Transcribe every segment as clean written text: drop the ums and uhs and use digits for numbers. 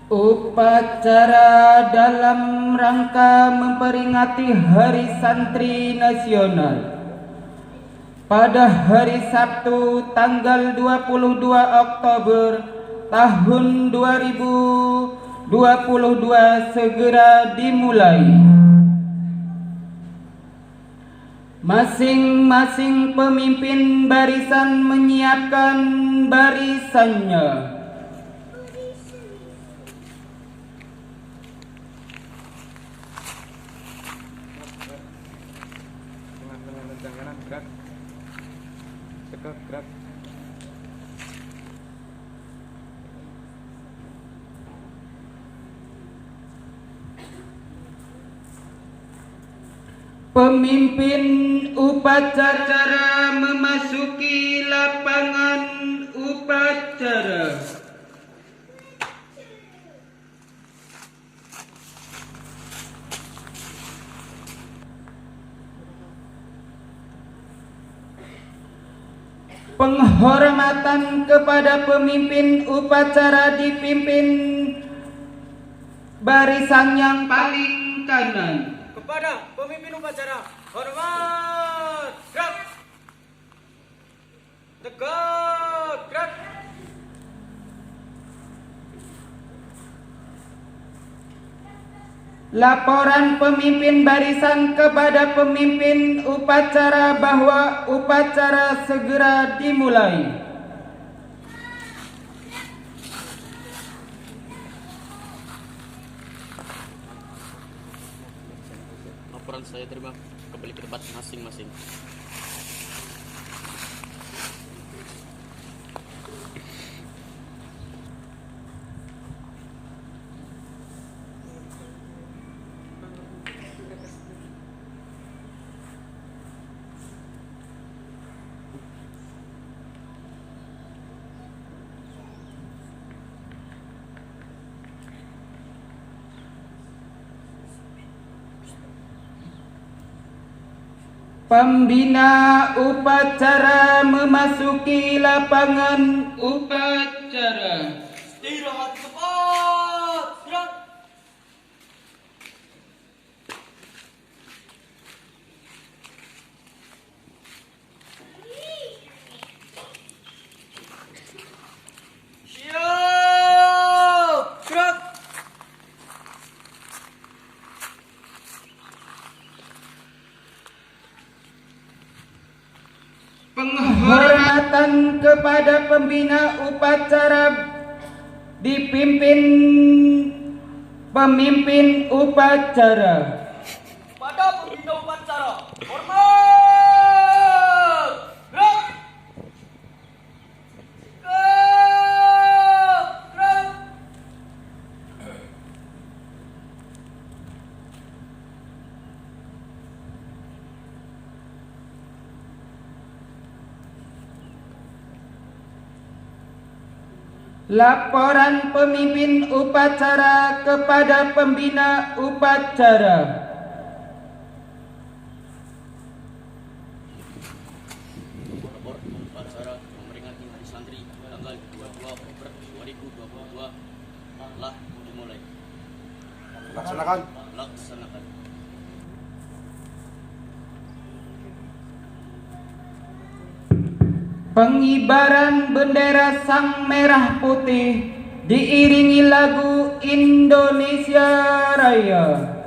Upacara dalam rangka memperingati Hari Santri Nasional pada hari Sabtu tanggal 22 Oktober tahun 2022 segera dimulai. Masing-masing pemimpin barisan menyiapkan barisannya. Gerak. Pemimpin upacara memasuki lapangan upacara. Penghormatan kepada pemimpin upacara dipimpin barisan yang paling kanan. Kepada pemimpin upacara, hormat, gerak. Tegak, gerak. Laporan pemimpin barisan kepada pemimpin upacara bahwa upacara segera dimulai. Laporan saya terima, kembali ke tempat masing-masing. Pembina upacara memasuki lapangan upacara. Istirahat cepat, gerak. Siap, gerak. Penghormatan kepada pembina upacara dipimpin pemimpin upacara. Pada pembina upacara, hormat, gerak. Gerak. Laporan pemimpin upacara kepada pembina upacara. Lapor upacara memperingati Hari Santri tanggal 22 Oktober 2022 telah dimulai. Laksanakan. Laksanakan. Pengibaran bendera Sang Merah Putih diiringi lagu Indonesia Raya.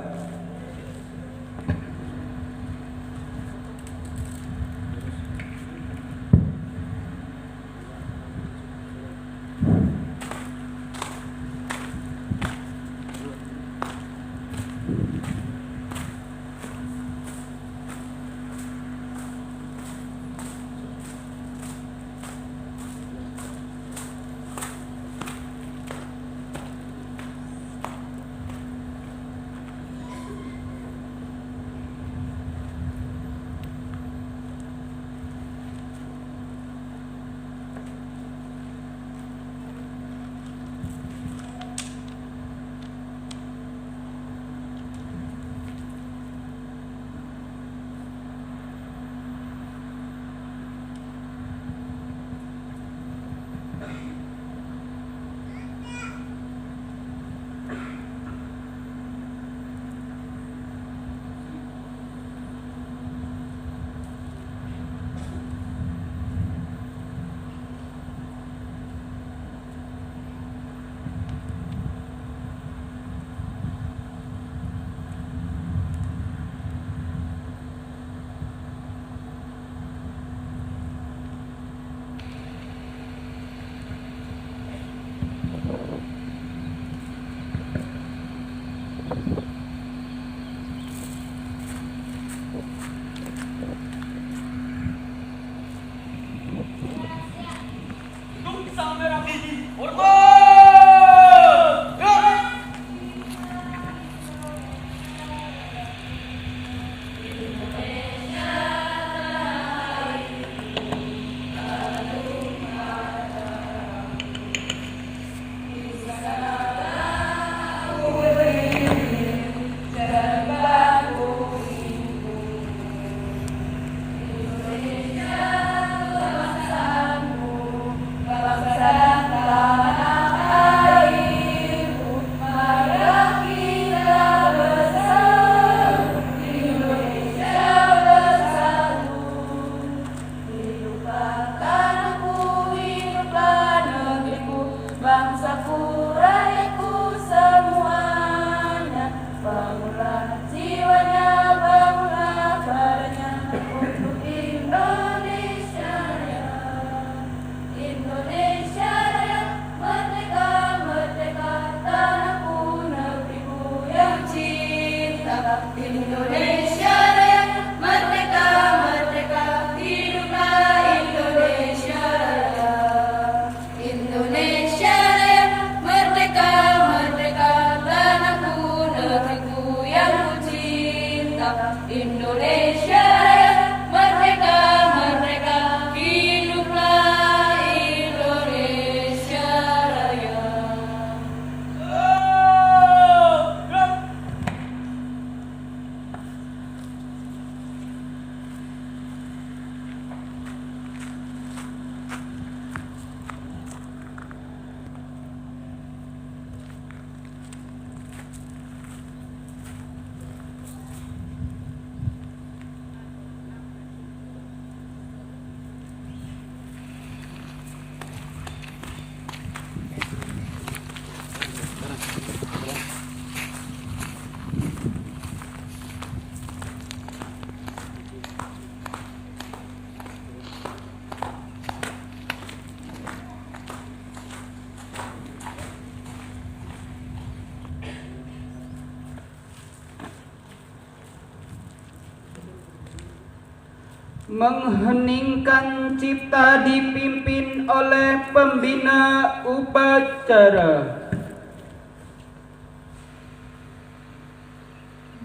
mengheningkan cipta dipimpin oleh pembina upacara.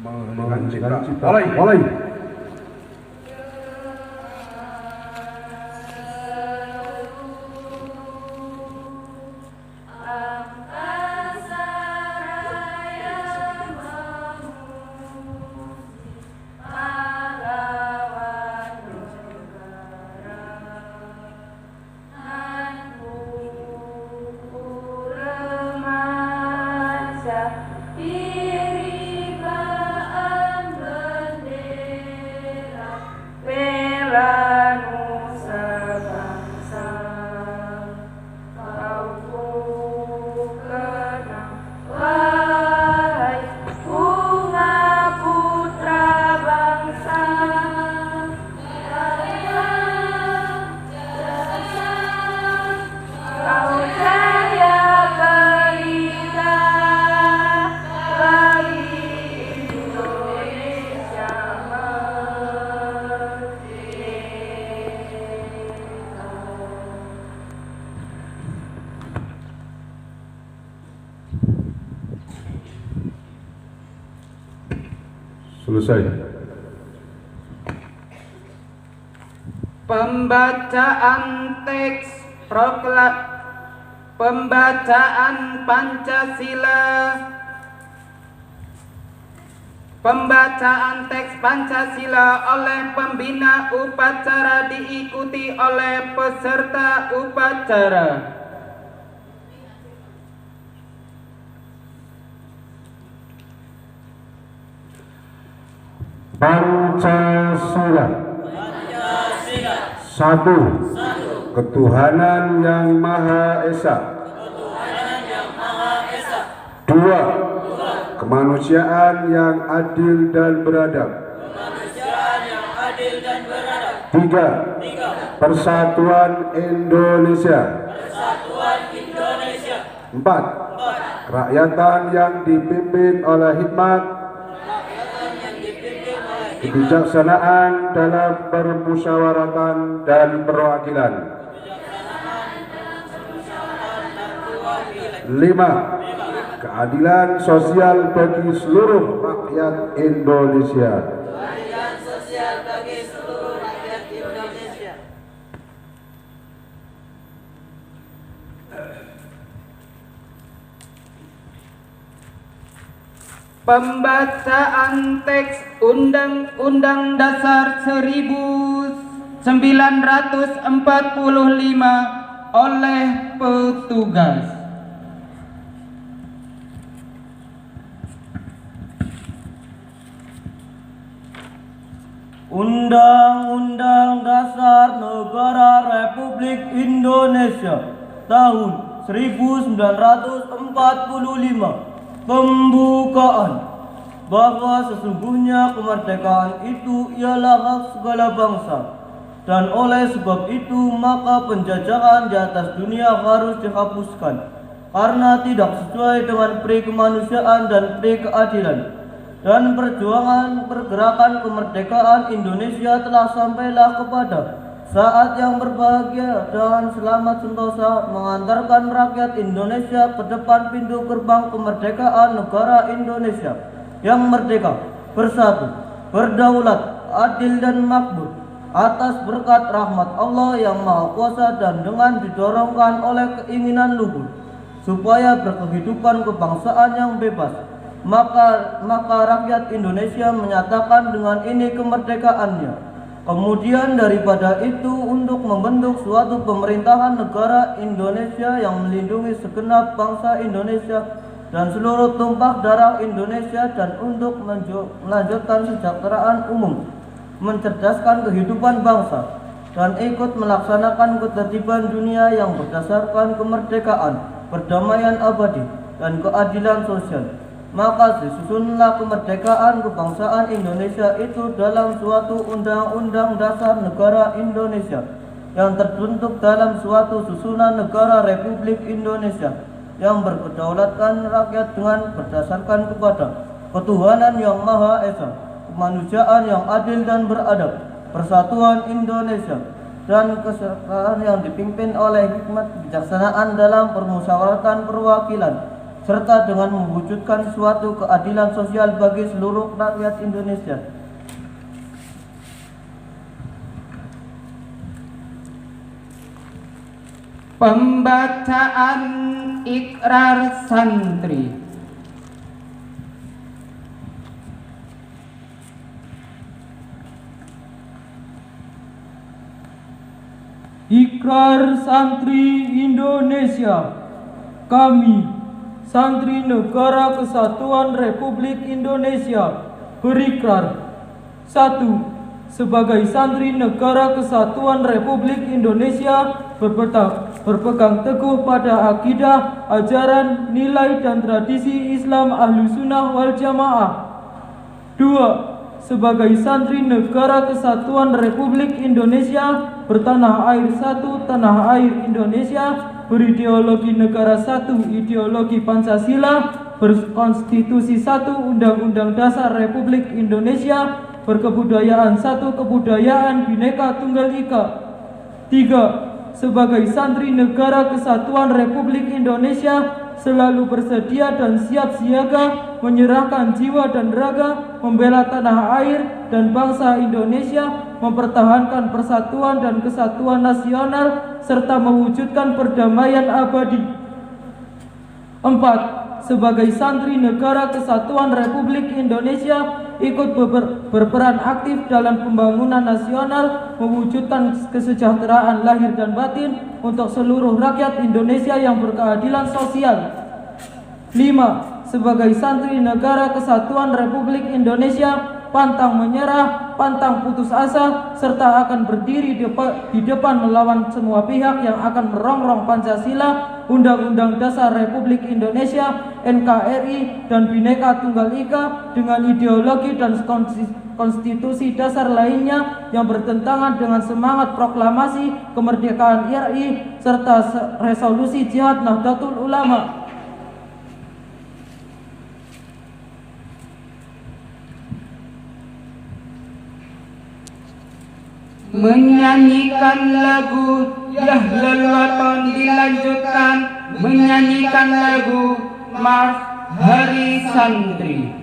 Menghentikan cipta. Mulai. Selesai. Pembacaan teks pembacaan Pancasila. Pembacaan teks Pancasila oleh pembina upacara diikuti oleh peserta upacara. Pancasila. Satu. Ketuhanan yang Maha Esa. Dua. Kemanusiaan yang adil dan beradab. Tiga. Persatuan Indonesia. Empat. Kerakyatan yang dipimpin oleh hikmat, kebijaksanaan dalam permusyawaratan dan perwakilan. 5. Keadilan sosial bagi seluruh rakyat Indonesia. Pembacaan teks Undang-Undang Dasar 1945 oleh petugas. Undang-Undang Dasar Negara Republik Indonesia tahun 1945. Pembukaan bahwa sesungguhnya kemerdekaan itu ialah hak segala bangsa, dan oleh sebab itu maka penjajahan di atas dunia harus dihapuskan karena tidak sesuai dengan pri kemanusiaan dan pri keadilan. Dan perjuangan pergerakan kemerdekaan Indonesia telah sampailah kepada saat yang berbahagia dan selamat sentosa mengantarkan rakyat Indonesia ke depan pintu gerbang kemerdekaan negara Indonesia yang merdeka, bersatu, berdaulat, adil dan makmur atas berkat rahmat Allah yang Maha Kuasa dan dengan didorongkan oleh keinginan luhur supaya berkehidupan kebangsaan yang bebas. Maka rakyat Indonesia menyatakan dengan ini kemerdekaannya. Kemudian daripada itu untuk membentuk suatu pemerintahan negara Indonesia yang melindungi segenap bangsa Indonesia dan seluruh tumpah darah Indonesia, dan untuk melanjutkan kesejahteraan umum, mencerdaskan kehidupan bangsa, dan ikut melaksanakan ketertiban dunia yang berdasarkan kemerdekaan, perdamaian abadi, dan keadilan sosial. Maka disusunlah kemerdekaan kebangsaan Indonesia itu dalam suatu undang-undang dasar negara Indonesia yang terbentuk dalam suatu susunan negara Republik Indonesia yang berkedaulatkan rakyat dengan berdasarkan kepada ketuhanan yang Maha Esa, kemanusiaan yang adil dan beradab, Persatuan Indonesia, dan kesertaan yang dipimpin oleh hikmat kebijaksanaan dalam permusyawaratan perwakilan, serta dengan mewujudkan suatu keadilan sosial bagi seluruh rakyat Indonesia. Pembacaan ikrar santri. Ikrar Santri Indonesia. Kami, Santri Negara Kesatuan Republik Indonesia, berikrar. 1. Sebagai Santri Negara Kesatuan Republik Indonesia, berpegang teguh pada akidah, ajaran, nilai, dan tradisi Islam Ahlussunnah wal Jamaah. 2. Sebagai Santri Negara Kesatuan Republik Indonesia, bertanah air satu, tanah air Indonesia, berideologi negara satu, ideologi Pancasila, berkonstitusi satu, Undang-Undang Dasar Republik Indonesia, berkebudayaan satu, kebudayaan Bhinneka Tunggal Ika. 3. Sebagai Santri Negara Kesatuan Republik Indonesia, selalu bersedia dan siap siaga menyerahkan jiwa dan raga membela tanah air dan bangsa Indonesia, mempertahankan persatuan dan kesatuan nasional serta mewujudkan perdamaian abadi. 4. Sebagai Santri Negara Kesatuan Republik Indonesia, ikut berperan aktif dalam pembangunan nasional, mewujudkan kesejahteraan lahir dan batin untuk seluruh rakyat Indonesia yang berkeadilan sosial. 5. Sebagai Santri Negara Kesatuan Republik Indonesia, pantang menyerah, pantang putus asa, serta akan berdiri di depan melawan semua pihak yang akan merongrong Pancasila, Undang-Undang Dasar Republik Indonesia, NKRI, dan Bhinneka Tunggal Ika dengan ideologi dan konstitusi dasar lainnya yang bertentangan dengan semangat proklamasi kemerdekaan RI serta resolusi Jihad Nahdlatul Ulama. Menyanyikan lagu Yahlul Waton dilanjutkan menyanyikan lagu Mars Hari Santri.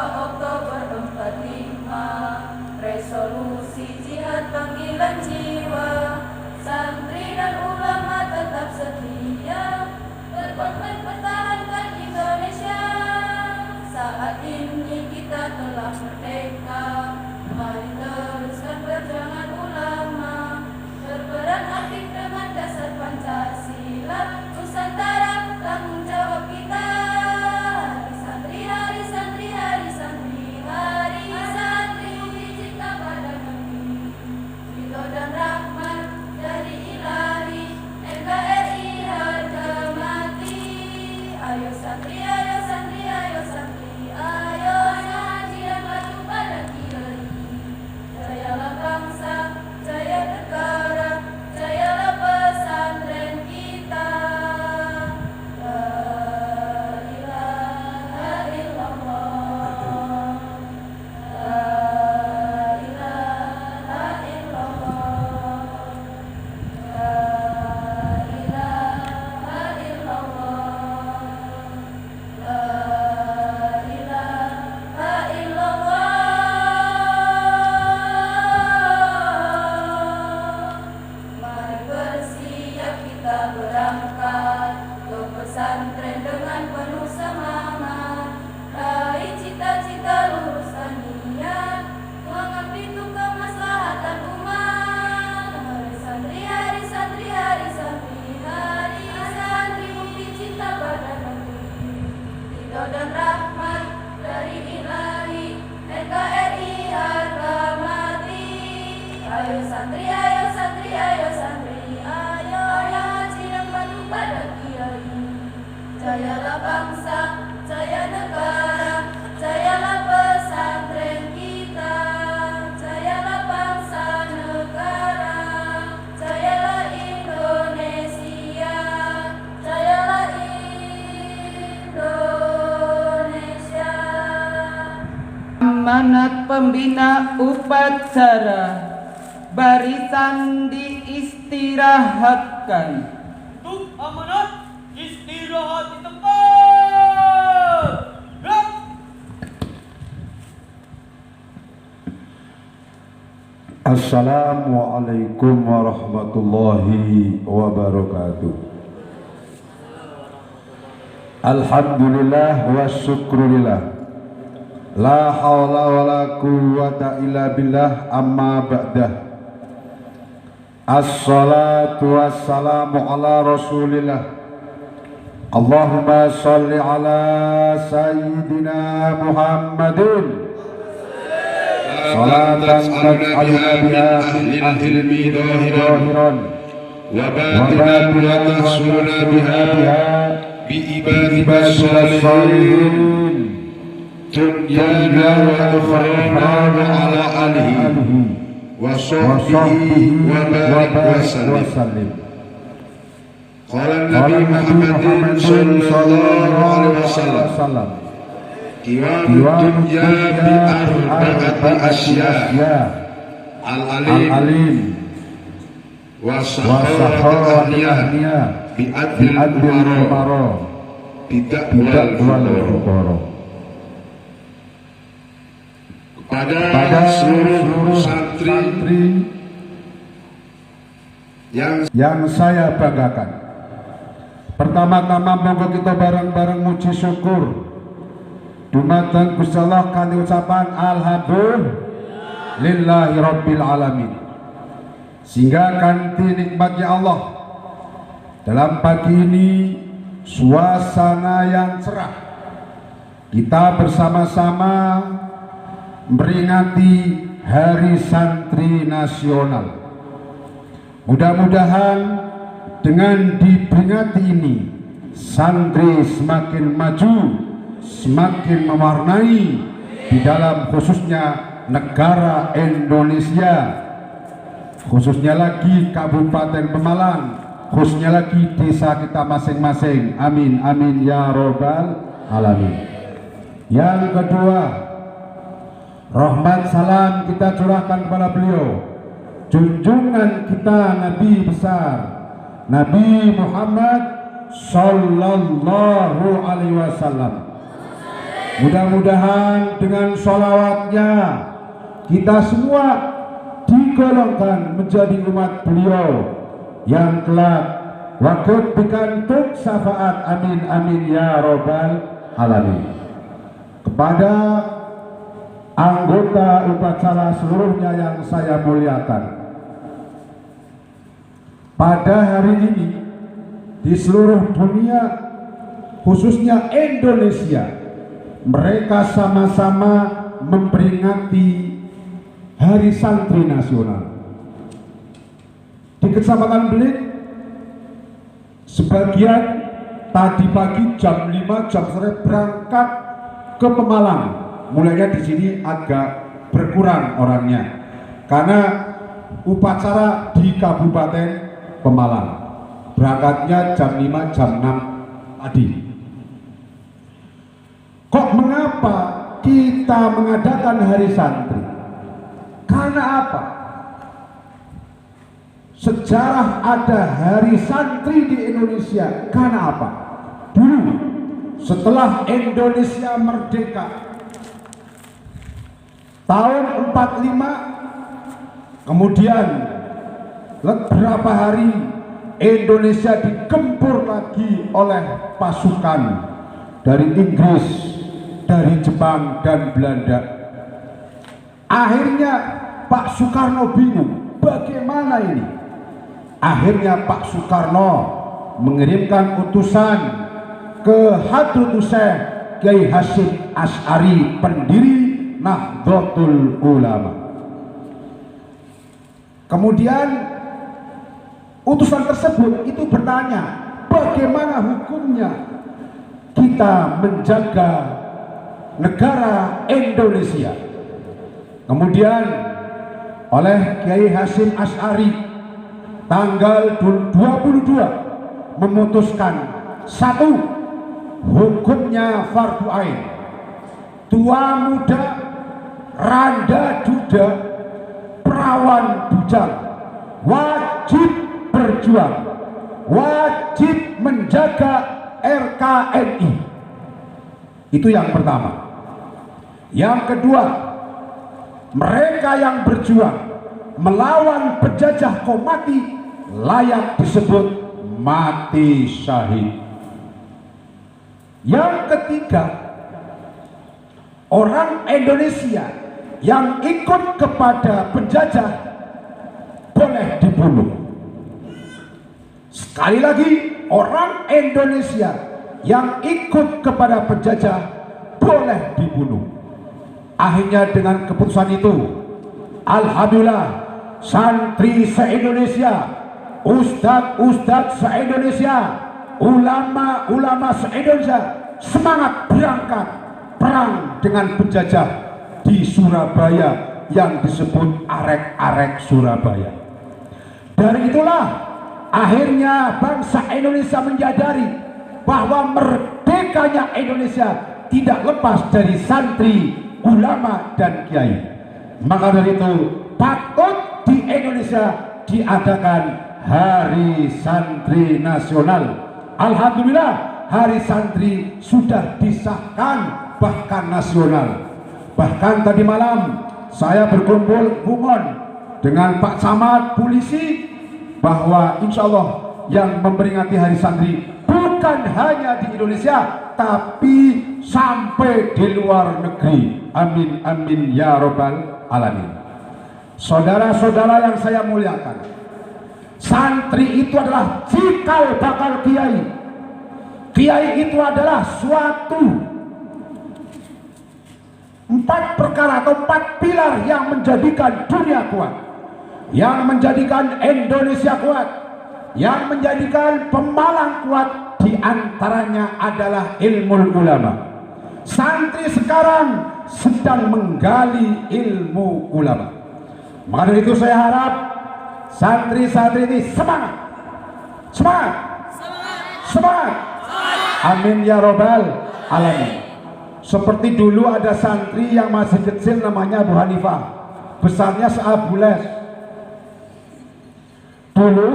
Oktober 45, resolusi jihad panggilan jiwa, santri dan ulama tetap setia berkomitmen pertahankan Indonesia. Saat ini kita telah merdeka, mari Ayo santri, ayo santri, ayo santri, ayo ngaji yang patuh pada kiai. Jayalah bangsa, jaya negara, jayalah pesantren kita. Jayalah bangsa negara, jayalah Indonesia, jayalah Indonesia. Amanat pembina upacara, barisan diistirahatkan. Untuk amanat istirahat di tempat. Gerak. Assalamualaikum warahmatullahi wabarakatuh. Alhamdulillah wa syukrulillah. La hawla wa la quwwata illa billah, amma ba'dah. Assalatu wassalamu ala rasulillah. Allahumma salli ala sayyidina Muhammadin salatan taj'aluna biha min ahli dhahiran wa batinan wa tasuluna biha bi ibadika salihin dunyana wa ukhra ala alihi wa sahbihi wa barik wa sallim. Qala Nabi Muhammad sallallahu alaihi wasallam, Qiwam dunya bi arba'ati asya, al-alim wa sahawati ahliya bi adil umara tidak wal fuqara. Pada seluruh santri yang saya banggakan, pertama-tama monggo kita bareng-bareng muji syukur dumateng Gusti Allah kanthi ucapan alhamdulillahi rabbil alamin. Sehingga kanthi nikmatnya Allah dalam pagi ini suasana yang cerah kita bersama-sama memperingati Hari Santri Nasional. Mudah-mudahan dengan diperingati ini santri semakin maju, semakin mewarnai di dalam khususnya negara Indonesia, khususnya lagi Kabupaten Pemalang, khususnya lagi desa kita masing-masing. Amin amin ya robbal alamin. Yang kedua, rahmat salam kita curahkan kepada beliau, junjungan kita Nabi besar Nabi Muhammad sallallahu alaihi wasallam. Mudah-mudahan dengan sholawatnya kita semua digolongkan menjadi umat beliau yang kelak waktu pikantuk syafaat. Amin amin ya robbal alamin. Kepada anggota upacara seluruhnya yang saya muliakan, pada hari ini di seluruh dunia khususnya Indonesia mereka sama-sama memperingati Hari Santri Nasional. Di Kecamatan Belit sebagian tadi pagi jam 5 jam sore berangkat ke Pemalang. Mulainya di sini agak berkurang orangnya karena upacara di Kabupaten Pemalang. Berangkatnya jam 5 jam 6 tadi. Kok mengapa kita mengadakan Hari Santri? Karena apa? Sejarah ada Hari Santri di Indonesia karena apa? Dulu setelah Indonesia merdeka tahun 45, kemudian beberapa hari Indonesia digempur lagi oleh pasukan dari Inggris, dari Jepang dan Belanda. Akhirnya Pak Soekarno bingung, bagaimana ini? Akhirnya Pak Soekarno mengirimkan utusan ke Hadratus Syekh Kiai Hasyim Asy'ari, pendiri Nahdlatul Ulama. Kemudian utusan tersebut itu bertanya, bagaimana hukumnya kita menjaga negara Indonesia. Kemudian oleh Kiai Hasyim Asy'ari tanggal 22 memutuskan, satu, hukumnya fardu ain. Tua muda, randa duda, perawan bujang wajib berjuang, wajib menjaga RKNI. Itu yang pertama. Yang kedua, mereka yang berjuang melawan penjajah kaum mati layak disebut mati syahid. Yang ketiga, orang Indonesia yang ikut kepada penjajah boleh dibunuh. Sekali lagi, orang Indonesia yang ikut kepada penjajah boleh dibunuh. Akhirnya dengan keputusan itu, alhamdulillah, santri se-Indonesia, ustadz-ustadz se-Indonesia, ulama-ulama se-Indonesia semangat berangkat perang dengan penjajah di Surabaya yang disebut Arek-Arek Surabaya. Dari itulah akhirnya bangsa Indonesia menyadari bahwa merdekanya Indonesia tidak lepas dari santri, ulama, dan kiai. Maka dari itu patut di Indonesia diadakan Hari Santri Nasional. Alhamdulillah, Hari Santri sudah disahkan bahkan nasional. Bahkan tadi malam saya berkumpul dengan Pak Camat Polisi bahwa insya Allah yang memperingati Hari Santri bukan hanya di Indonesia tapi sampai di luar negeri. Amin amin ya robbal alamin. Saudara-saudara yang saya muliakan, santri itu adalah cikal bakal kiai. Kiai itu adalah suatu 4 perkara atau 4 pilar yang menjadikan dunia kuat, yang menjadikan Indonesia kuat, yang menjadikan Pemalang kuat. Di antaranya adalah ilmu ulama. Santri sekarang sedang menggali ilmu ulama. Maka dari itu saya harap santri-santri ini semangat, semangat, semangat. Amin ya robbal alamin. Seperti dulu ada santri yang masih kecil namanya Abu Hanifah, besarnya seabules. Dulu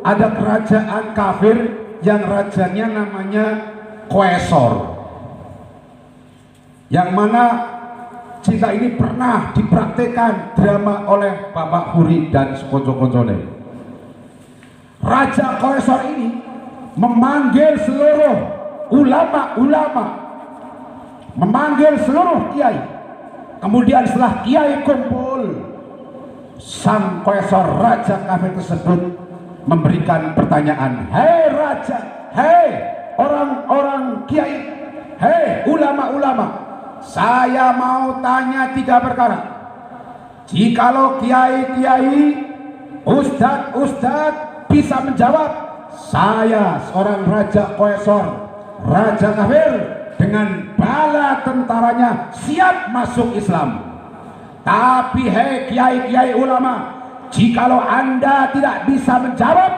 ada kerajaan kafir yang rajanya namanya Qaisar, yang mana cerita ini pernah dipraktikkan drama oleh Bapak Huri dan sekonco-koncone. Raja Qaisar ini memanggil seluruh ulama-ulama, memanggil seluruh kiai. Kemudian setelah kiai kumpul, sang Qaisar, raja kafir tersebut, memberikan pertanyaan, hei raja, hei orang-orang kiai, hei ulama-ulama, saya mau tanya 3 perkara. Jikalau kiai-kiai, ustadz-ustadz bisa menjawab, saya seorang raja Qaisar, raja kafir, dengan bala tentaranya siap masuk Islam. Tapi hei kiai-kiai ulama, jikalau Anda tidak bisa menjawab,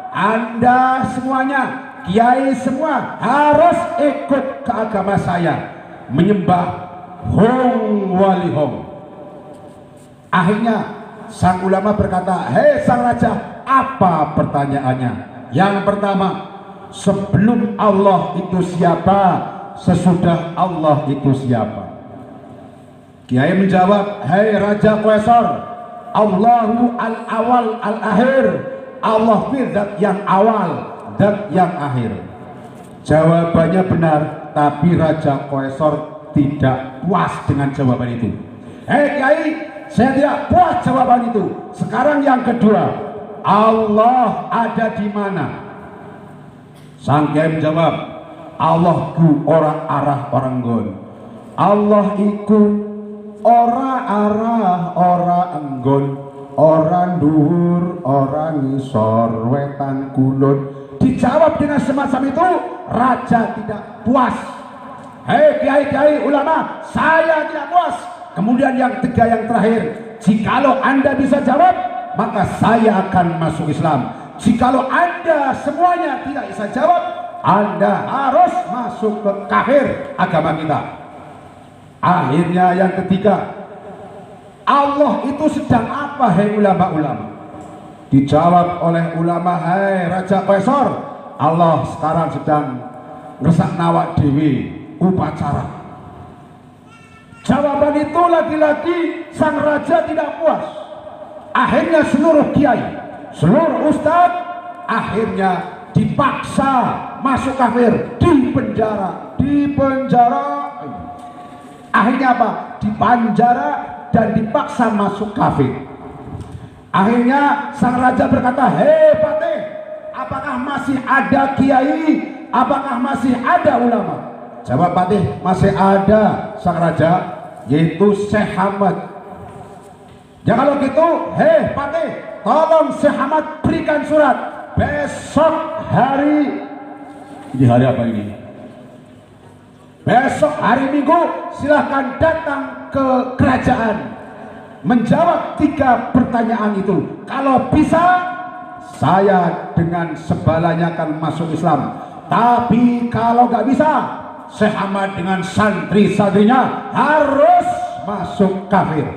Anda semuanya, kiai semua harus ikut ke agama saya, menyembah Hong Wali Hong. Akhirnya sang ulama berkata, hei sang raja, apa pertanyaannya? Yang pertama, sebelum Allah itu siapa? Sesudah Allah itu siapa? Kiai menjawab, hei raja Qaisar, Allahu al-awal al-akhir. Allah zat yang awal, zat yang akhir. Jawabannya benar, tapi Raja Qaisar tidak puas dengan jawaban itu. Hei kiai, saya tidak puas jawaban itu. Sekarang yang kedua, Allah ada di mana? Sang kiai menjawab, Allah ku ora arah orang gon. Allah iku ora arah ora enggon, orang dhuwur, orang ngisor, wetan kulon. Dijawab dengan semacam itu, raja tidak puas. Hei kiai-kiai ulama, saya tidak puas. Kemudian yang ketiga, yang terakhir, jikalau Anda bisa jawab, maka saya akan masuk Islam. Jikalau Anda semuanya tidak bisa jawab, Anda harus masuk ke kafir agama kita. Akhirnya yang ketiga, Allah itu sedang apa, hei ulama-ulama? Dijawab oleh ulama, hei Raja Kaisar, Allah sekarang sedang ngesak nawak dewi upacara. Jawaban itu lagi-lagi sang raja tidak puas. Akhirnya seluruh kiai, seluruh ustadz akhirnya dipaksa masuk kafir, di penjara. Akhirnya apa? Dipenjara dan dipaksa masuk kafir. Akhirnya sang raja berkata, hei Patih, apakah masih ada kiai? Apakah masih ada ulama? Jawab Patih, masih ada sang raja, yaitu Syekh Ahmad. Ya kalau gitu, hei Patih, tolong Syekh Ahmad berikan surat. Besok hari, ini hari apa ini? Besok hari Minggu silahkan datang ke kerajaan, menjawab 3 pertanyaan itu. Kalau bisa, saya dengan sebalanya akan masuk Islam. Tapi kalau nggak bisa, Syekh Ahmad dengan santri-santrinya harus masuk kafir.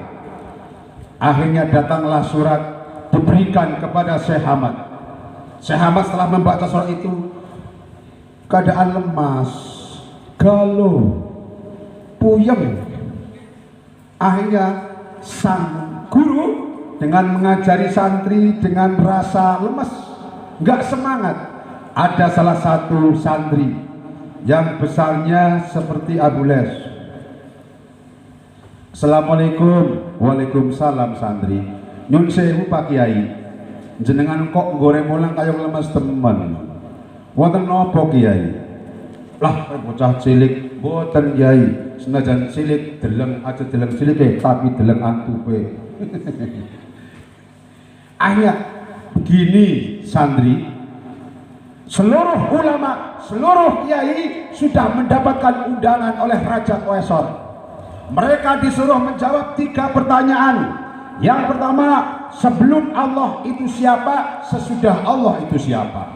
Akhirnya datanglah surat diberikan kepada Syekh Ahmad. Syekh Ahmad setelah membaca surat itu, keadaan lemas, galuh, puyeng. Akhirnya sang guru dengan mengajari santri dengan rasa lemas, nggak semangat. Ada salah satu santri yang besarnya seperti Abu Les. Assalamualaikum. Waalaikumsalam santri. Nyun sewu Pak Kiai, jenengan kok goreng mulang kaya lemes temen. Wonten napa Kiai? Lah bocah cilik boten Kiai. Senajan cilik deleng aja deleng cilik tapi deleng antupe. Akhirnya begini santri, seluruh ulama, seluruh kiai sudah mendapatkan undangan oleh Raja Kaisar. Mereka disuruh menjawab 3 pertanyaan. Yang pertama, sebelum Allah itu siapa, sesudah Allah itu siapa.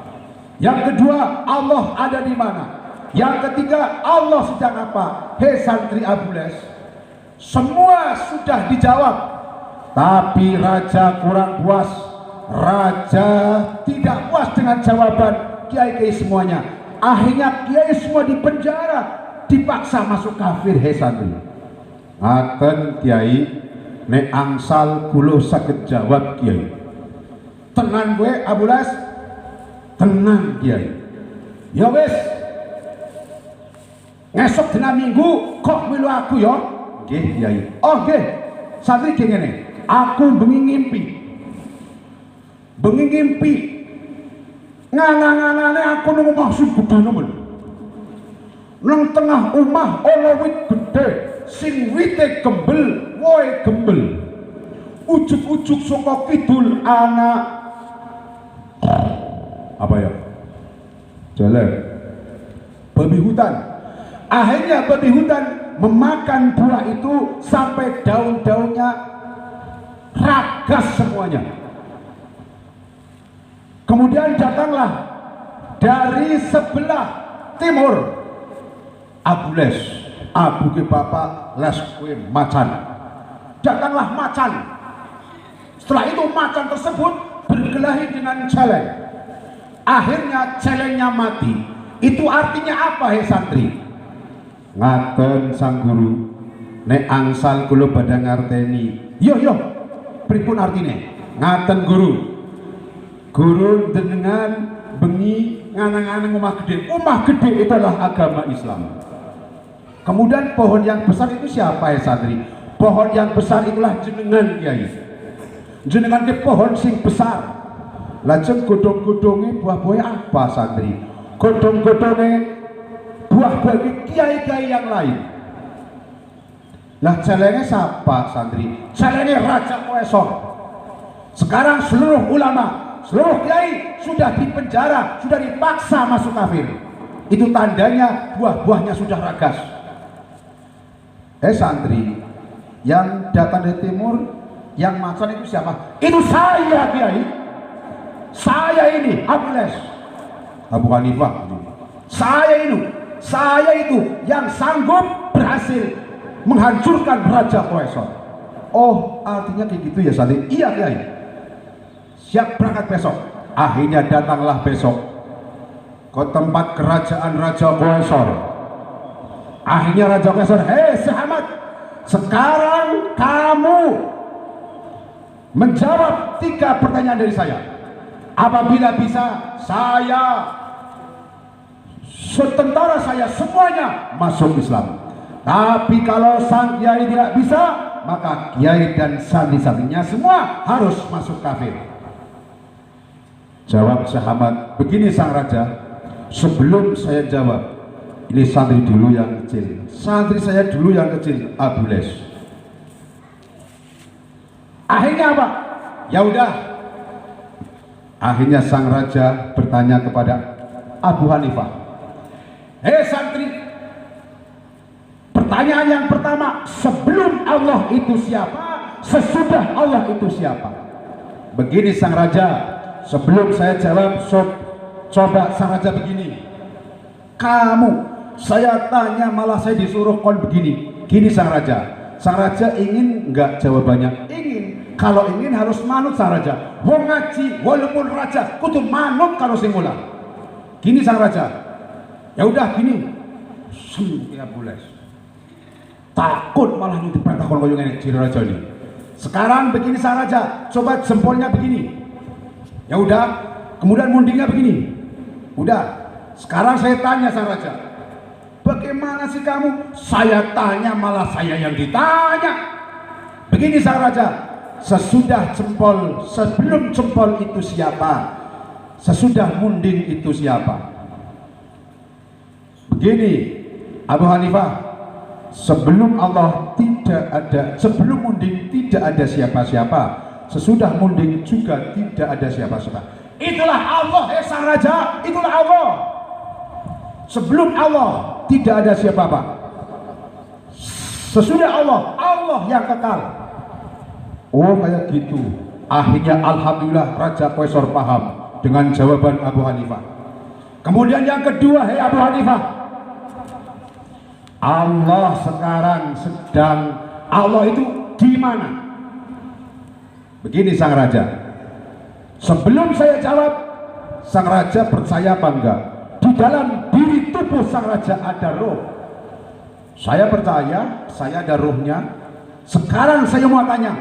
Yang kedua, Allah ada di mana. Yang ketiga, Allah sedang apa. Hei santri Abu Les, semua sudah dijawab, tapi Raja kurang puas. Raja tidak puas dengan jawaban kiai-kiai semuanya. Akhirnya kiai semua dipenjara, dipaksa masuk kafir. Hei santri, ngaten kiai, nek angsal kula saged jawab kiai. Tenan gue Abu Les, tenan kiai. Ya wis, ngesok dina Minggu kok milu aku ya. Nggih kiai. Oh nggih, santri ngene, aku bengi ngimpi nganang-anane aku nunggu maksud budana men. Nang tengah omah ana wit gedhe sing wite gembel, wohe gembel. Ujug-ujug saka kidul ana apa ya? Jalan babi hutan. Akhirnya babi hutan memakan buah itu sampai daun-daunnya ragas semuanya. Kemudian datanglah dari sebelah timur Abu Les, Abu ke bapak Les kue macan. Datanglah macan. Setelah itu macan tersebut berkelahi dengan celeng. Akhirnya celengnya mati. Itu artinya apa hei santri? Ngaten sang guru, nek angsal kula badhe ngarteni. Yo pripun artine? Ngaten guru. Guru dengan bengi nganang-anang omah gede. Omah gede itulah agama Islam. Kemudian pohon yang besar itu siapa ya santri? Pohon yang besar itulah jenengan kiai. Jenengan ke pohon sing besar. Lajeng godhong-godhonge buah-buahnya apa santri? Godhong-godhonge buah-buah kiai-kiai yang lain. Lah celenge siapa santri? Celenge Raja Kaisar. Sekarang seluruh ulama, seluruh kiai sudah dipenjara, sudah dipaksa masuk kafir. Itu tandanya buah-buahnya sudah ragas. Santri yang datang dari timur, yang macan itu siapa? Itu saya, kiai. Saya ini Abu Hanifah. Saya itu yang sanggup berhasil menghancurkan Raja Qaisar. Oh, artinya kayak gitu ya, santri? Iya, kiai. Siap berangkat besok. Akhirnya datanglah besok ke tempat kerajaan Raja Qaisar. Akhirnya Raja Qaisar, hei Sahabat, sekarang kamu menjawab 3 pertanyaan dari saya. Apabila bisa, tentara saya semuanya masuk Islam. Tapi kalau sang kiai tidak bisa, maka kiai dan santri-santrinya semua harus masuk kafir. Jawab Sahabat, begini sang raja, sebelum saya jawab, ini santri dulu yang kecil. Santri saya dulu yang kecil, Abu Les. Akhirnya apa? Ya udah. Akhirnya sang raja bertanya kepada Abu Hanifah, hei santri, pertanyaan yang pertama, sebelum Allah itu siapa? Sesudah Allah itu siapa? Begini sang raja, sebelum saya jawab, coba sang raja begini. Kamu, saya tanya malah saya disuruh kon begini. Gini sang raja. Sang raja ingin enggak jawabannya? Ingin. Kalau ingin harus manut sang raja. Wong ngaji walaupun raja kudu manut kalau sing mulang. Gini sang raja. Ya udah gini. Ya boleh. Takut malah nuti perintah kon koyo ngene jero raja ini. Sekarang begini sang raja, coba jempolnya begini. Ya udah, kemudian mundingnya begini. Udah. Sekarang saya tanya sang raja, bagaimana sih kamu? Saya tanya malah saya yang ditanya. Begini sang raja, sesudah jempol, sebelum jempol itu siapa? Sesudah munding itu siapa? Begini Abu Hanifah, sebelum Allah tidak ada, sebelum munding tidak ada siapa-siapa, sesudah munding juga tidak ada siapa-siapa. Itulah Allah, sang raja, itulah Allah. Sebelum Allah tidak ada siapa-apa. Sesudah Allah, Allah yang kekal. Oh kayak gitu. Akhirnya alhamdulillah Raja Qaisar paham dengan jawaban Abu Hanifah. Kemudian yang kedua, hei Abu Hanifah, Allah sekarang sedang, Allah itu di mana? Begini sang raja. Sebelum saya jawab, sang raja percaya apa enggak? Di dalam diri tubuh sang raja ada roh. Saya percaya, saya ada rohnya. Sekarang saya mau tanya,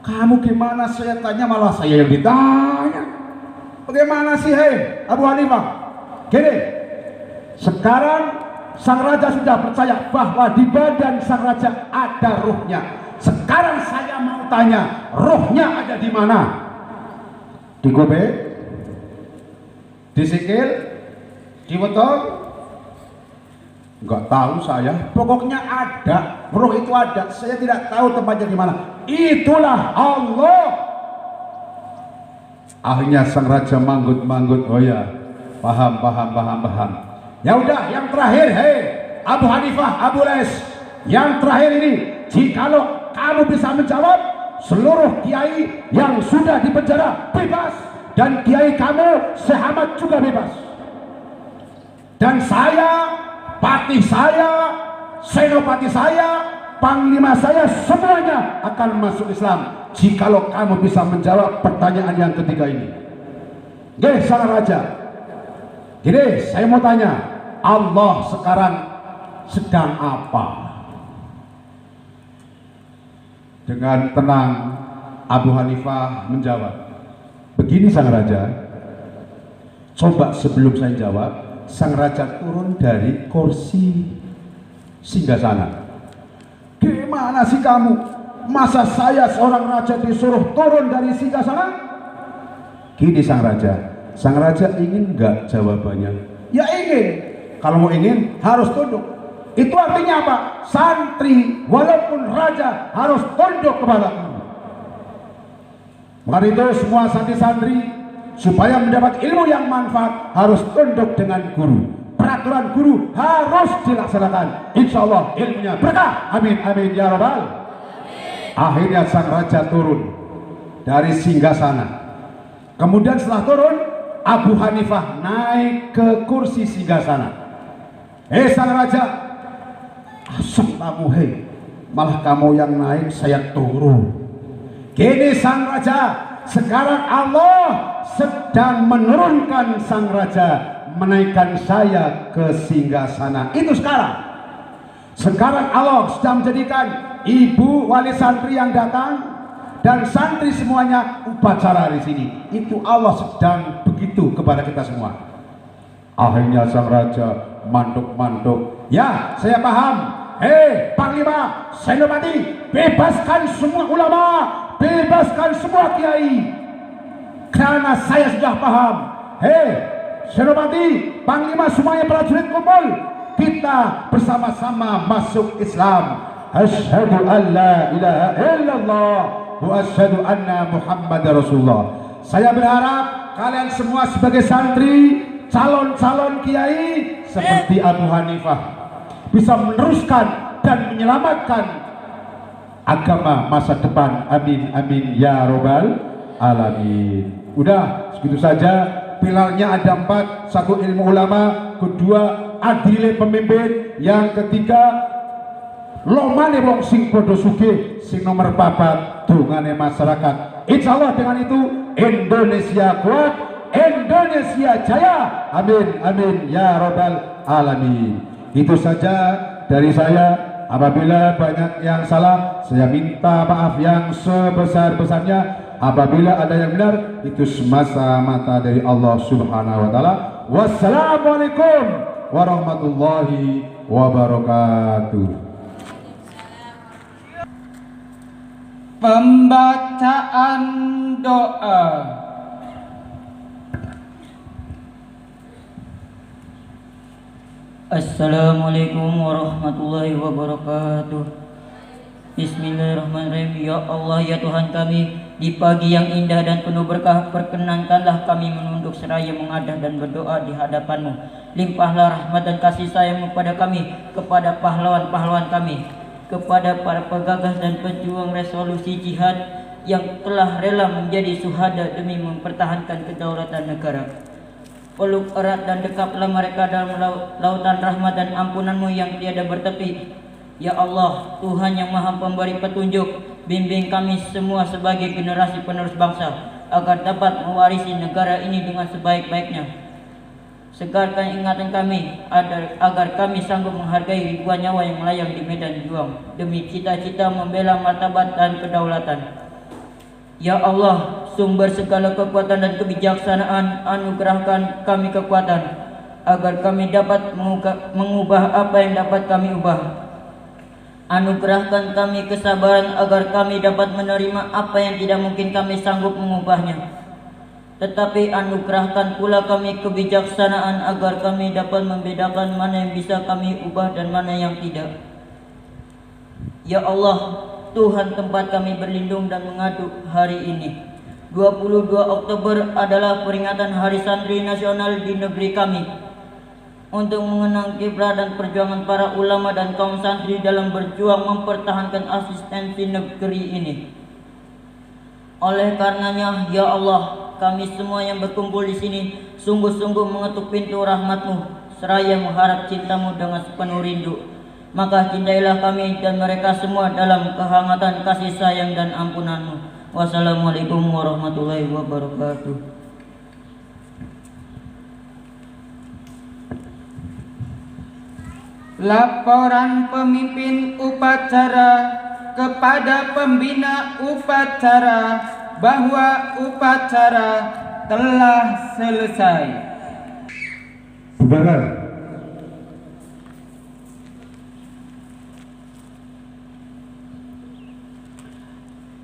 kamu gimana? Saya tanya malah saya yang ditanya. Bagaimana sih hei Abu Hanifah? Gini, sekarang sang raja sudah percaya bahwa di badan sang raja ada rohnya. Sekarang saya mau tanya, rohnya ada di mana? Di gobe? Di sikil? Di weteng? Enggak tahu saya. Pokoknya ada, roh itu ada. Saya tidak tahu tempatnya di mana. Itulah Allah. Akhirnya sang raja manggut-manggut. Oh ya, paham. Ya udah, yang terakhir, hei Abu Hanifah, Abu Les, yang terakhir ini, jikalau kamu bisa menjawab, seluruh kiai yang sudah dipenjara bebas, dan kiai kamu Sahabat juga bebas. Dan saya, patih saya, senopati saya, panglima saya, semuanya akan masuk Islam jikalau kamu bisa menjawab pertanyaan yang ketiga ini. Oke, sang raja, gini saya mau tanya, Allah sekarang sedang apa? Dengan tenang Abu Hanifah menjawab, begini sang raja. Coba sebelum saya jawab, sang raja turun dari kursi singgasana. Gimana sih kamu? Masa saya seorang raja disuruh turun dari singgasana? Gini sang raja ingin nggak jawabannya? Ya ingin. Kalau mau ingin harus tunduk. Itu artinya apa? Santri walaupun raja harus tunduk kepada kamu. Maka itu semua santri-santri supaya mendapat ilmu yang manfaat harus tunduk dengan guru. Peraturan guru harus dilaksanakan. Insya Allah ilmunya berkah. Amin amin ya robbal. Akhirnya sang raja turun dari singgasana. Kemudian setelah turun, Abu Hanifah naik ke kursi singgasana. Sang raja, asal kamu malah kamu yang naik, saya turun. Kini sang raja, sekarang Allah sedang menurunkan sang raja, menaikkan saya ke singgasana. Itu sekarang. Sekarang Allah sedang menjadikan ibu wali santri yang datang dan santri semuanya upacara di sini. Itu Allah sedang begitu kepada kita semua. Akhirnya sang raja mantuk-mantuk. Ya, saya paham. Panglima, Senopati, bebaskan semua ulama, bebaskan semua kiai, karena saya sudah paham. Senopati, Panglima, semuanya prajurit kumpul, kita bersama-sama masuk Islam. Asyhadu an la ilaha illallah wa asyhadu anna Muhammadar Rasulullah. Saya berharap kalian semua sebagai santri, calon-calon kiai seperti Abu Hanifah bisa meneruskan dan menyelamatkan agama masa depan. Amin amin ya robbal alamin. Udah segitu saja. Pilarnya ada 4. 1 ilmu ulama, kedua adile pemimpin, yang ketiga lomane wong sing padha sugih, sing nomor 4 dongane masyarakat. Insyaallah dengan itu Indonesia kuat, Indonesia jaya. Amin amin ya robbal alamin. Itu saja dari saya. Apabila banyak yang salah, saya minta maaf yang sebesar-besarnya. Apabila ada yang benar, itu semata-mata dari Allah Subhanahu wa taala. Wassalamualaikum warahmatullahi wabarakatuh. Pembacaan doa. Assalamualaikum warahmatullahi wabarakatuh. Bismillahirrahmanirrahim. Ya Allah, ya Tuhan kami, di pagi yang indah dan penuh berkah, perkenankanlah kami menunduk seraya mengadah dan berdoa di hadapan-Mu. Limpahlah rahmat dan kasih sayang-Mu kepada kami, kepada pahlawan-pahlawan kami, kepada para penggagas dan pejuang resolusi jihad yang telah rela menjadi syuhada demi mempertahankan kedaulatan negara. Peluk erat dan dekaplah mereka dalam lautan rahmat dan ampunan-Mu yang tiada bertepi. Ya Allah, Tuhan yang maha pemberi petunjuk, bimbing kami semua sebagai generasi penerus bangsa, agar dapat mewarisi negara ini dengan sebaik-baiknya. Segarkan ingatan kami, agar kami sanggup menghargai ribuan nyawa yang melayang di medan juang, demi cita-cita membela martabat dan kedaulatan. Ya Allah, sumber segala kekuatan dan kebijaksanaan, anugerahkan kami kekuatan, agar kami dapat mengubah apa yang dapat kami ubah. Anugerahkan kami kesabaran, agar kami dapat menerima apa yang tidak mungkin kami sanggup mengubahnya. Tetapi anugerahkan pula kami kebijaksanaan, agar kami dapat membedakan mana yang bisa kami ubah dan mana yang tidak. Ya Allah, Tuhan tempat kami berlindung dan mengadu hari ini. 22 Oktober adalah peringatan Hari Santri Nasional di negeri kami. Untuk mengenang kiprah dan perjuangan para ulama dan kaum santri dalam berjuang mempertahankan eksistensi negeri ini. Oleh karenanya, ya Allah, kami semua yang berkumpul di sini sungguh-sungguh mengetuk pintu rahmat-Mu, seraya mengharap cinta-Mu dengan sepenuh rindu. Maka cintailah kami dan mereka semua dalam kehangatan kasih sayang dan ampunan-Mu. Wassalamualaikum warahmatullahi wabarakatuh. Laporan pemimpin upacara kepada pembina upacara bahwa upacara telah selesai. Bubarkan.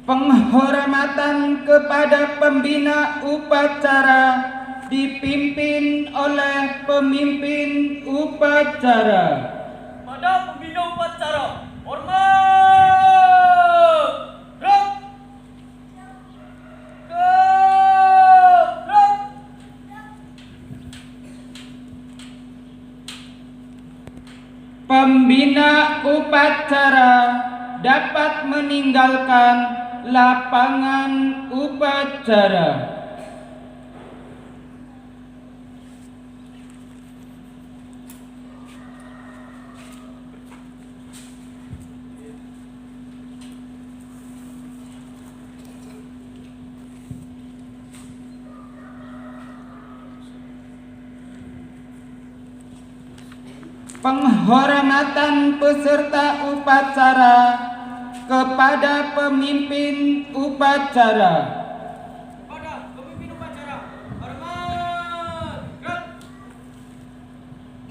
Penghormatan kepada pembina upacara dipimpin oleh pemimpin upacara. Pada pembina upacara, hormat! Gerak! Pembina upacara dapat meninggalkan lapangan upacara. Penghormatan peserta upacara kepada pemimpin upacara. Pada pemimpin upacara, hormat, gerak.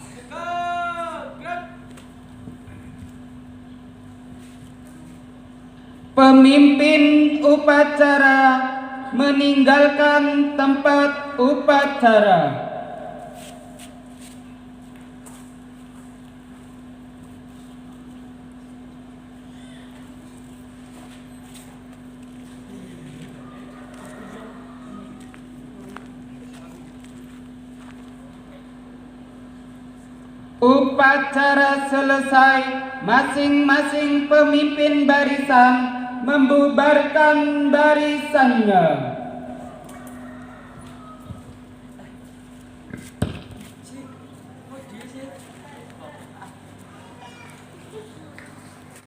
Tegak, gerak. Pemimpin upacara meninggalkan tempat upacara. Upacara selesai, masing-masing pemimpin barisan membubarkan barisannya.